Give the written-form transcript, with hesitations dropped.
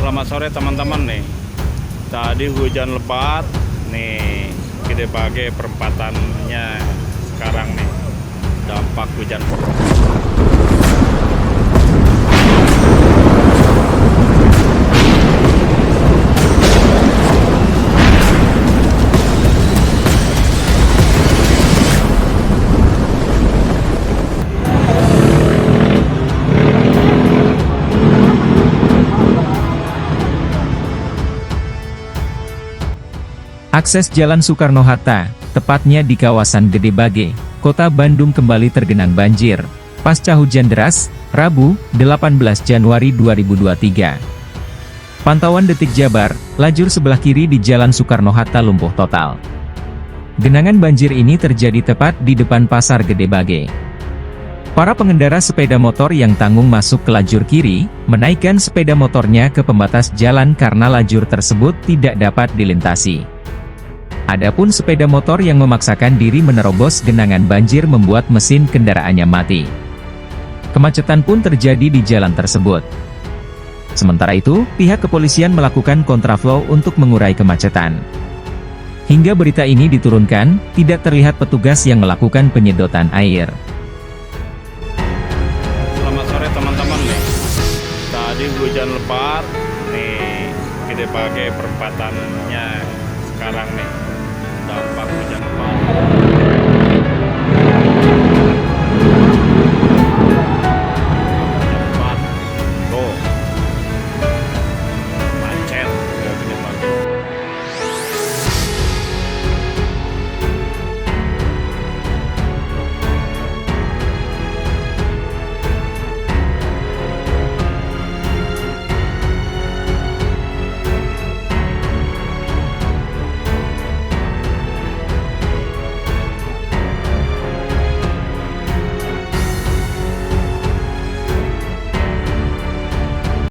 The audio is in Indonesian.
Selamat sore teman-teman nih. Tadi hujan lebat nih, Gede Bage perempatannya sekarang nih. Dampak hujan. Akses Jalan Soekarno-Hatta, tepatnya di kawasan Gede Bage, Kota Bandung kembali tergenang banjir, pasca hujan deras, Rabu, 18 Januari 2023. Pantauan Detik Jabar, lajur sebelah kiri di Jalan Soekarno-Hatta lumpuh total. Genangan banjir ini terjadi tepat di depan Pasar Gede Bage. Para pengendara sepeda motor yang tanggung masuk ke lajur kiri, menaikkan sepeda motornya ke pembatas jalan karena lajur tersebut tidak dapat dilintasi. Adapun sepeda motor yang memaksakan diri menerobos genangan banjir membuat mesin kendaraannya mati. Kemacetan pun terjadi di jalan tersebut. Sementara itu, pihak kepolisian melakukan kontraflow untuk mengurai kemacetan. Hingga berita ini diturunkan, tidak terlihat petugas yang melakukan penyedotan air. Selamat sore teman-teman nih. Tadi hujan lebat nih, Gede Bage perempatannya sekarang nih. Dampak hujan lebat.